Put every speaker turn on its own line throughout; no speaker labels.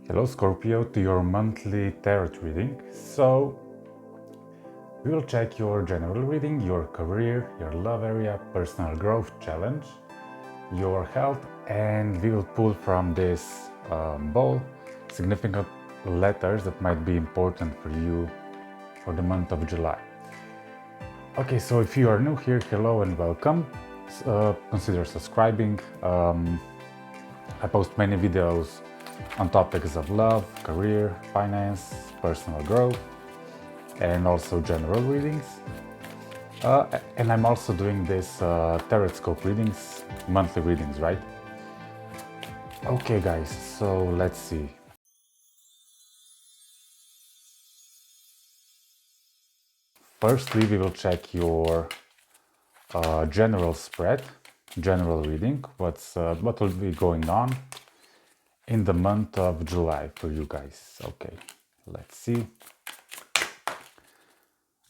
Hello Scorpio, to your monthly tarot reading. So we will check your general reading, your career, your love area, personal growth challenge, your health, and we will pull from this bowl significant letters that might be important for you for the month of July. Okay, so if you are new here, hello and welcome. Consider subscribing. I post many videos on topics of love, career, finance, personal growth, and also general readings. And I'm also doing this tarot scope readings, monthly readings, right? Okay, guys, so let's see. Firstly, we will check your general spread, general reading, what will be going on in the month of July for you guys. Okay, let's see.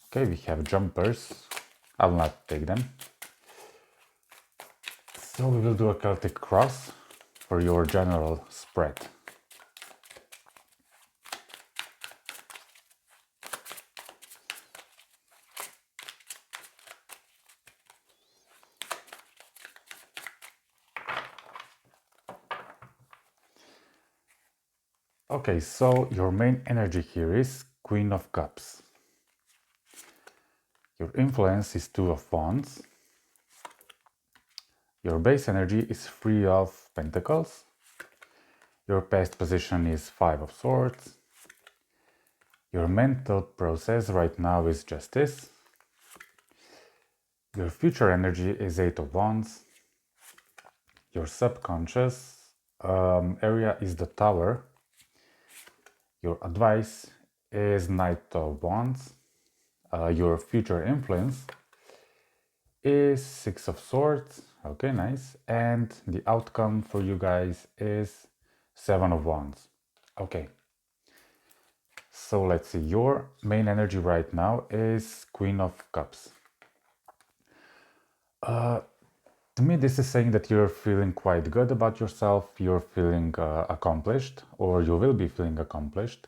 Okay, we have jumpers. I will not take them. So we will do a Celtic cross for your general spread. Okay, so your main energy here is Queen of Cups. Your influence is Two of Wands. Your base energy is Three of Pentacles. Your past position is Five of Swords. Your mental process right now is Justice. Your future energy is Eight of Wands. Your subconscious area is the Tower. Your advice is Knight of Wands. Your future influence is Six of Swords. Okay, nice. And the outcome for you guys is Seven of Wands. Okay. So let's see. Your main energy right now is Queen of Cups. To me, this is saying that you're feeling quite good about yourself. You're feeling accomplished, or you will be feeling accomplished.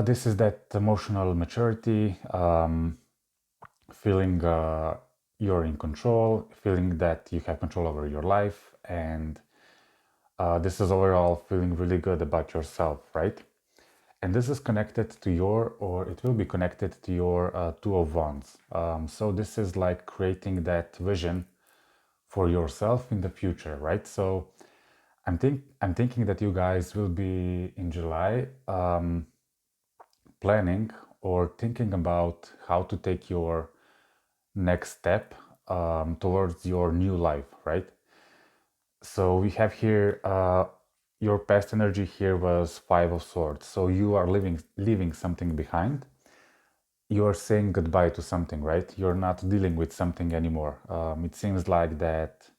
This is that emotional maturity, feeling you're in control, feeling that you have control over your life, and this is overall feeling really good about yourself, right? And this is connected to your, or it will be connected to your Two of Wands. So this is like creating that vision for yourself in the future, right? So I'm thinking that you guys will be in July planning or thinking about how to take your next step towards your new life, right? So we have here your past energy here was Five of Swords. So you are leaving something behind. You are saying goodbye to something, right? You're not dealing with something anymore. It seems like that.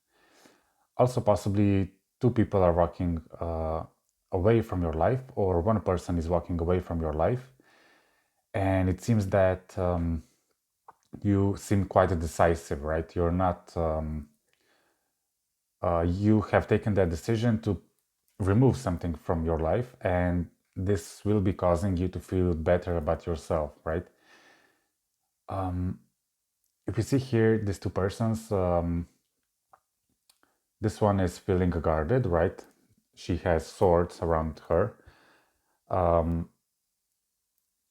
Also, possibly two people are walking away from your life, or one person is walking away from your life, and it seems that you seem quite decisive, right? You're not. You have taken that decision to remove something from your life, and this will be causing you to feel better about yourself, right? If you see here these two persons, this one is feeling guarded, right? She has swords around her. And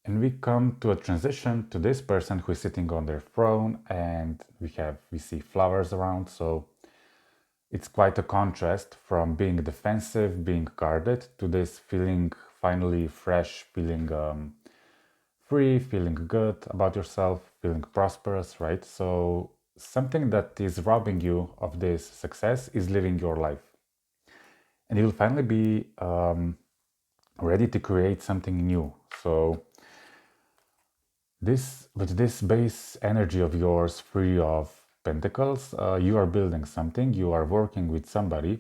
we come to a transition to this person who is sitting on their throne, and we see flowers around. So it's quite a contrast from being defensive, being guarded, to this feeling finally fresh, feeling free, feeling good about yourself, feeling prosperous, right? So something that is robbing you of this success is living your life. And you'll finally be ready to create something new. So with this base energy of yours, Three of Pentacles, you are building something, you are working with somebody,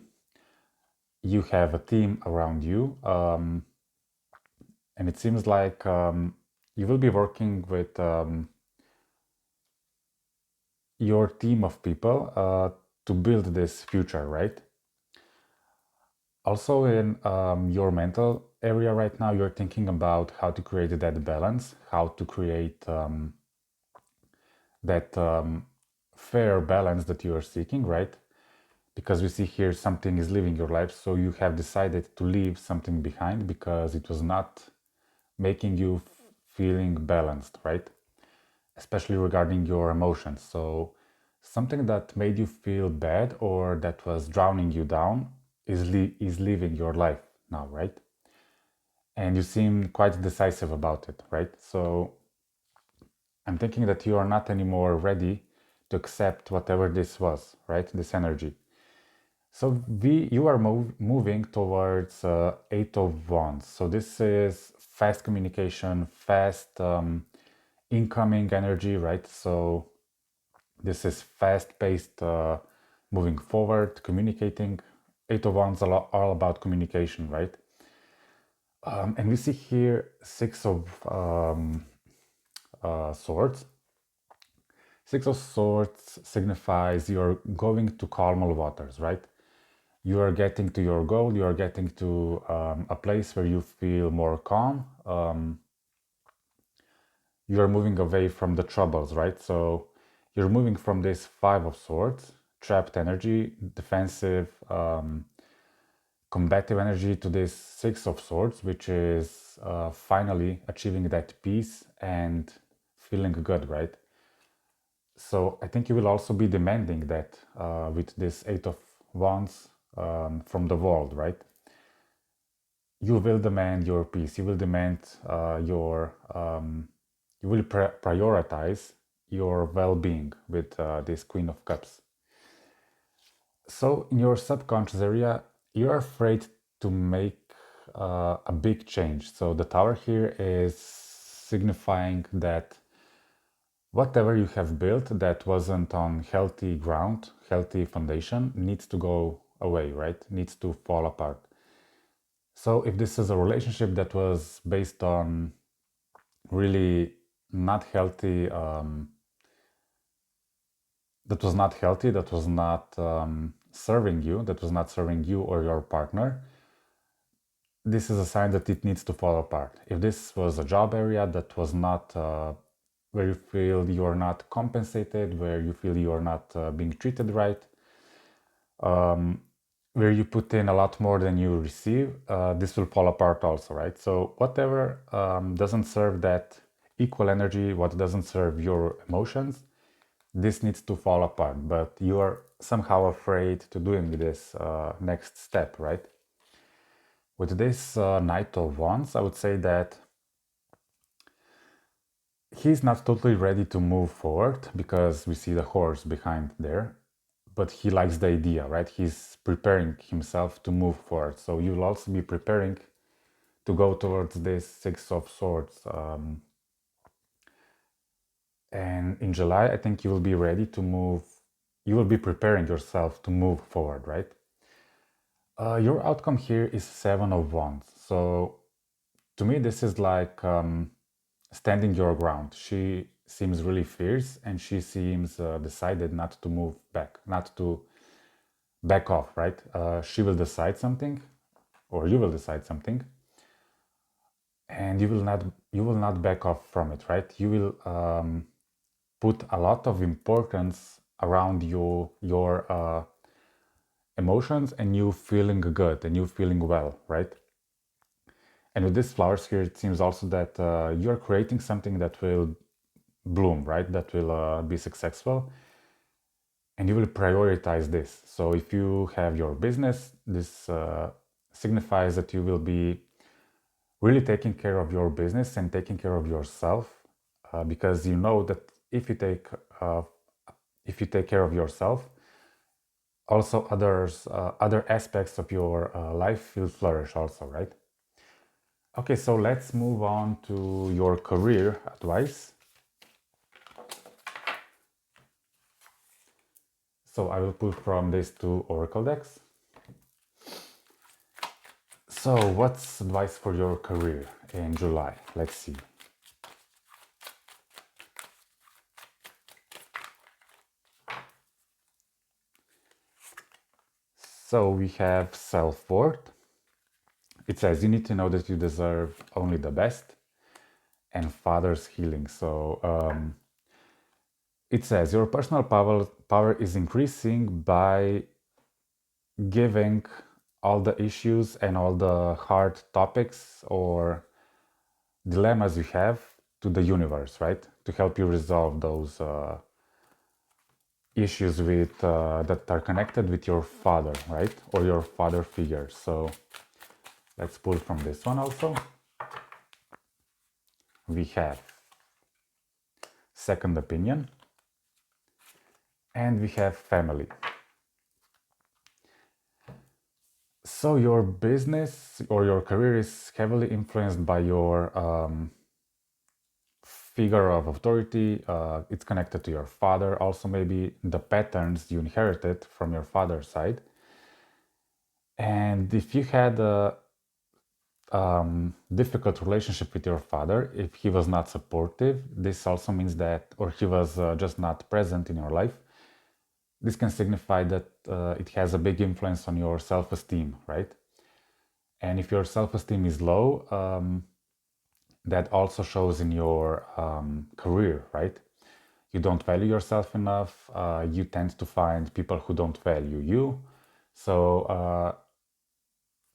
you have a team around you, and it seems like you will be working with your team of people to build this future, right? Also, in your mental area right now, you're thinking about how to create that balance, how to create that fair balance that you are seeking, right? Because we see here something is leaving your life, so you have decided to leave something behind because it was not making you feeling balanced, right? Especially regarding your emotions. So something that made you feel bad or that was drowning you down is leaving your life now, right? And you seem quite decisive about it, right? So I'm thinking that you are not anymore ready to accept whatever this was, right? This energy. So you are moving towards Eight of Wands. So this is fast communication, fast incoming energy, right? So this is fast-paced, moving forward, communicating. Eight of Wands are all about communication, right? And we see here Six of Swords. Six of Swords signifies you're going to calmer waters, right? You are getting to your goal, you are getting to a place where you feel more calm. You are moving away from the troubles, right? So you're moving from this Five of Swords, trapped energy, defensive, combative energy, to this Six of Swords, which is finally achieving that peace and feeling good, right? So I think you will also be demanding that with this Eight of Wands from the world, right? You will demand your peace. You will demand you will prioritize your well-being with this Queen of Cups. So in your subconscious area, you're afraid to make a big change. So the Tower here is signifying that whatever you have built that wasn't on healthy ground, healthy foundation, needs to go away, right? Needs to fall apart. So if this is a relationship that was based on really not healthy, that was not serving you, that was not serving you or your partner, this is a sign that it needs to fall apart. If this was a job area that was not where you feel you are not compensated, where you feel you are not being treated right, where you put in a lot more than you receive, this will fall apart also, right? So whatever doesn't serve that equal energy, what doesn't serve your emotions, this needs to fall apart. But you are somehow afraid to doing this next step, right? With this Knight of Wands, I would say that he's not totally ready to move forward because we see the horse behind there, but he likes the idea, right? He's preparing himself to move forward. So you'll also be preparing to go towards this Six of Swords. And in July, I think you will be ready to move. You will be preparing yourself to move forward, right? Your outcome here is Seven of Wands. So to me, this is like standing your ground. She seems really fierce and she seems decided not to move back, not to back off, right? She will decide something, or you will decide something, and you will not back off from it, right? You will put a lot of importance around your emotions and you feeling good and you feeling well, right? And with these flowers here, it seems also that you're creating something that will bloom, right? That will be successful, and you will prioritize this. So if you have your business, this signifies that you will be really taking care of your business and taking care of yourself, because you know that uh, if you take care of yourself, also other aspects of your life will flourish also, right? Okay, so let's move on to your career advice. So I will pull from these two oracle decks. So what's advice for your career in July? Let's see. So we have self-worth, it says you need to know that you deserve only the best, and father's healing. So it says your personal power is increasing by giving all the issues and all the hard topics or dilemmas you have to the universe, right? To help you resolve those issues with that are connected with your father, right? Or your father figure. So let's pull from this one also. We have second opinion and we have family. So your business or your career is heavily influenced by your figure of authority. It's connected to your father, also maybe the patterns you inherited from your father's side. And if you had a difficult relationship with your father, if he was not supportive, this also means that, or he was just not present in your life, this can signify that it has a big influence on your self-esteem, right? And if your self-esteem is low, that also shows in your career, right? You don't value yourself enough. You tend to find people who don't value you. So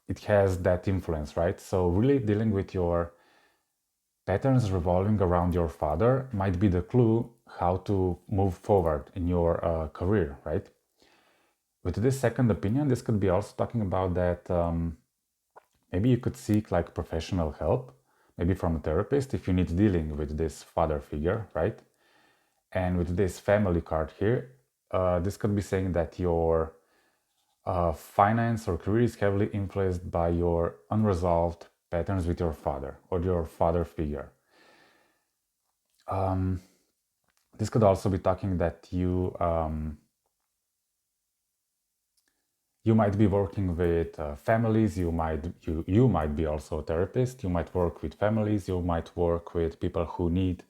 it has that influence, right? So really dealing with your patterns revolving around your father might be the clue how to move forward in your career, right? With this second opinion, this could be also talking about that maybe you could seek like professional help, maybe from a therapist if you need dealing with this father figure, right? And with this family card here, this could be saying that your finance or career is heavily influenced by your unresolved patterns with your father or your father figure. This could also be talking that you might be working with families. You might be also a therapist. You might work with families. You might work with people who need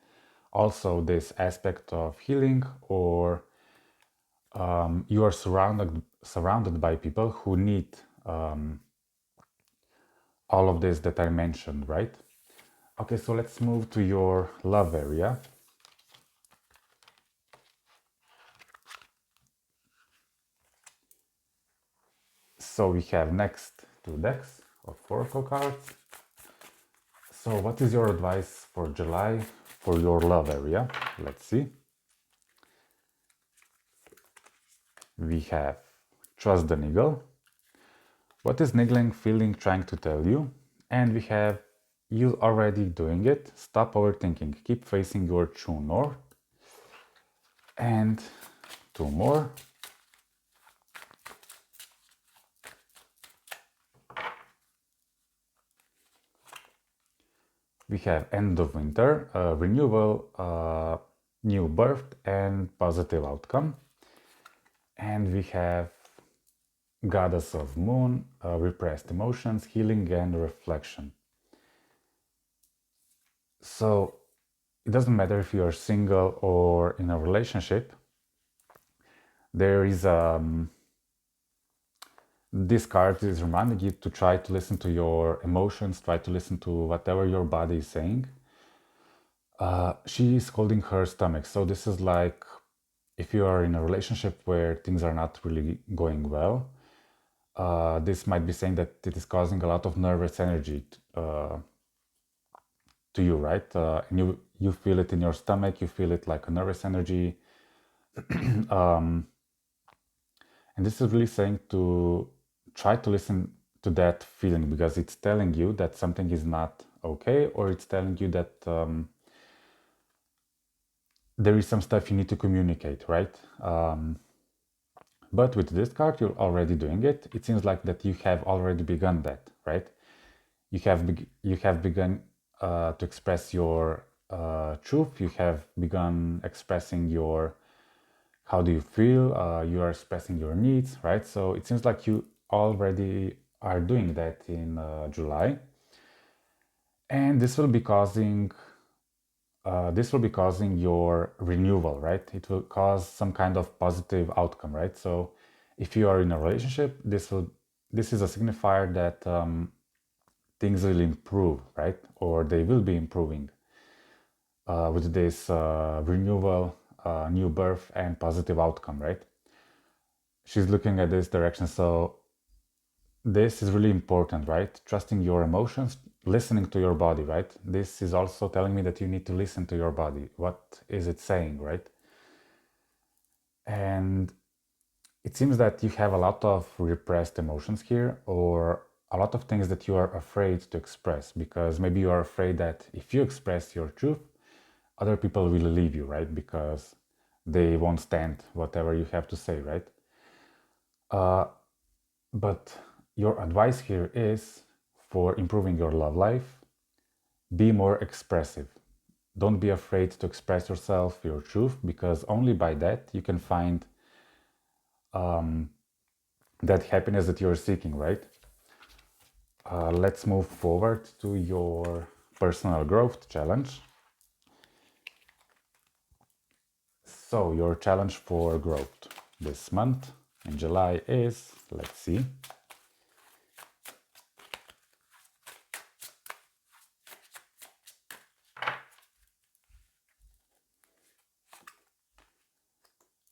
also this aspect of healing, or you are surrounded by people who need all of this that I mentioned, right? Okay, so let's move to your love area. So we have next two decks of oracle cards. So what is your advice for July for your love area? Let's see. We have trust the niggle. What is niggling feeling trying to tell you? And we have you already doing it. Stop overthinking. Keep facing your true north. And two more. We have end of winter, renewal, new birth, and positive outcome. And we have goddess of moon, repressed emotions, healing, and reflection. So it doesn't matter if you're single or in a relationship. There is this card is reminding you to try to listen to your emotions, try to listen to whatever your body is saying. She is holding her stomach. So this is like if you are in a relationship where things are not really going well, this might be saying that it is causing a lot of nervous energy to you, right? And you feel it in your stomach, you feel it like a nervous energy. And this is really saying to try to listen to that feeling, because it's telling you that something is not okay, or it's telling you that there is some stuff you need to communicate, right? But with this card, you're already doing it. It seems like that you have already begun that, right? You have begun to express your truth. You have begun expressing your how do you feel. You are expressing your needs, right? So it seems like you already are doing that in July, and this will be causing your renewal, right? It will cause some kind of positive outcome, right? So if you are in a relationship, this is a signifier that things will improve, right? Or they will be improving with this renewal, new birth, and positive outcome, right? She's looking at this direction. So this is really important, right? Trusting your emotions, listening to your body, right? This is also telling me that you need to listen to your body. What is it saying, right? And it seems that you have a lot of repressed emotions here, or a lot of things that you are afraid to express, because maybe you are afraid that if you express your truth, other people will leave you, right? Because they won't stand whatever you have to say, right? But your advice here is for improving your love life, be more expressive. Don't be afraid to express yourself, your truth, because only by that you can find that happiness that you're seeking, right? Let's move forward to your personal growth challenge. So, your challenge for growth this month in July is, let's see,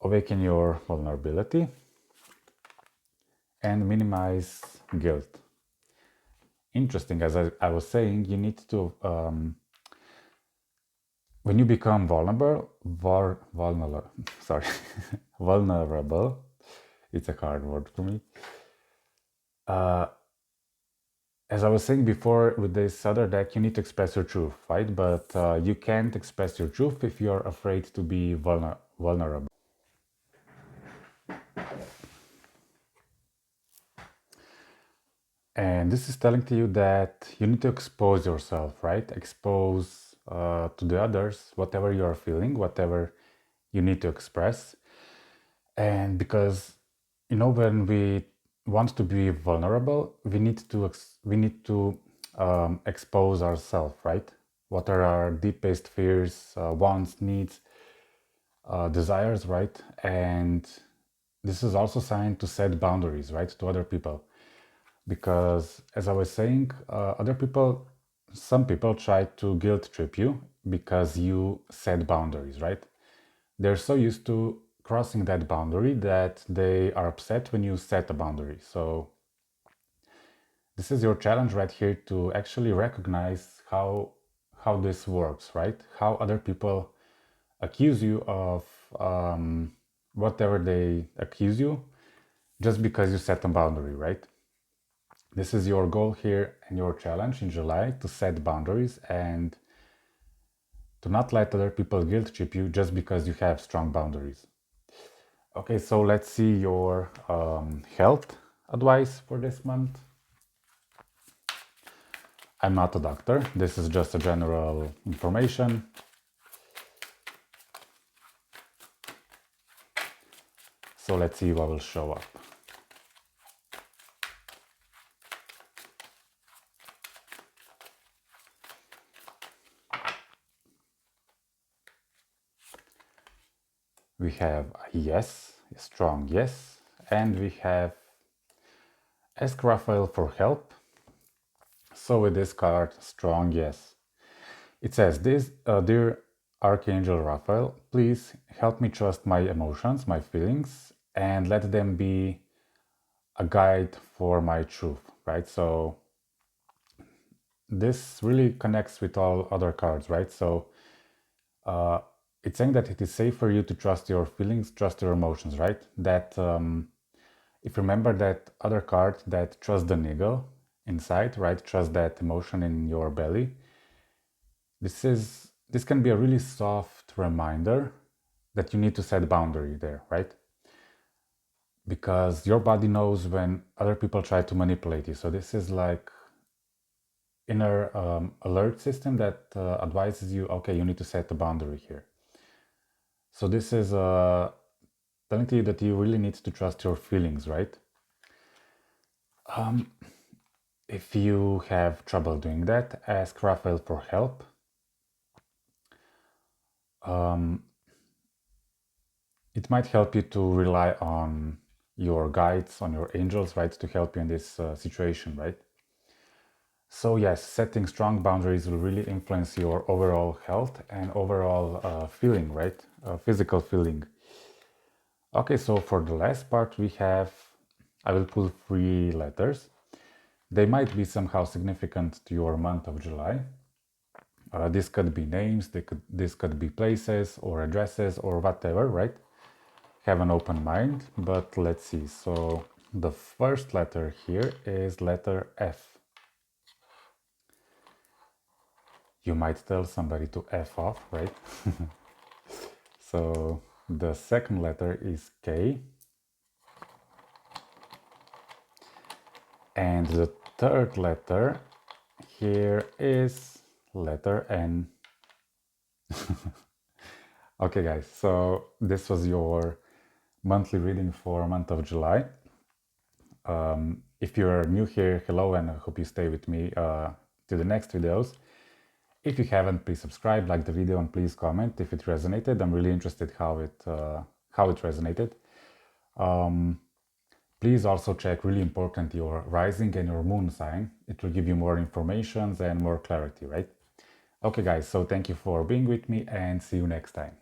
awaken your vulnerability and minimize guilt. Interesting, as I was saying, you need to, when you become sorry, vulnerable, it's a hard word for me. As I was saying before, with this other deck, you need to express your truth, right? But you can't express your truth if you're afraid to be vulnerable. And this is telling to you that you need to expose yourself, right? Expose to the others whatever you are feeling, whatever you need to express. And because, when we want to be vulnerable, we need to expose ourselves, right? What are our deepest fears, wants, needs, desires, right? And this is also sign to set boundaries, right, to other people. Because as I was saying, some people try to guilt trip you because you set boundaries, right? They're so used to crossing that boundary that they are upset when you set a boundary. So this is your challenge right here, to actually recognize how this works, right? How other people accuse you of whatever they accuse you just because you set a boundary, right? This is your goal here and your challenge in July, to set boundaries and to not let other people guilt trip you just because you have strong boundaries. Okay, so let's see your health advice for this month. I'm not a doctor, this is just a general information. So let's see what will show up. We have a yes, a strong yes, and we have ask Raphael for help. So with this card, strong yes. It says, Dear Archangel Raphael, please help me trust my emotions, my feelings, and let them be a guide for my truth, right? So this really connects with all other cards, right? So it's saying that it is safe for you to trust your feelings, trust your emotions, right? That if you remember that other card, that trust the niggle inside, right? Trust that emotion in your belly. This can be a really soft reminder that you need to set a boundary there, right? Because your body knows when other people try to manipulate you. So this is like inner alert system that advises you, okay, you need to set a boundary here. So this is telling you that you really need to trust your feelings, right? If you have trouble doing that, ask Raphael for help. It might help you to rely on your guides, on your angels, right, to help you in this situation, right? So yes, setting strong boundaries will really influence your overall health and overall feeling, right? Physical feeling. Okay, so for the last part we have, I will pull 3 letters. They might be somehow significant to your month of July. This could be names, this could be places or addresses or whatever, right? Have an open mind, but let's see. So the first letter here is letter F. You might tell somebody to F off, right? So the second letter is K. And the third letter here is letter N. Okay, guys, so this was your monthly reading for month of July. If you're new here, hello, and I hope you stay with me to the next videos. If you haven't, please subscribe, like the video, and please comment if it resonated. I'm really interested how it resonated. Please also check, really important, your rising and your moon sign. It will give you more information and more clarity, right? Okay, guys, so thank you for being with me and see you next time.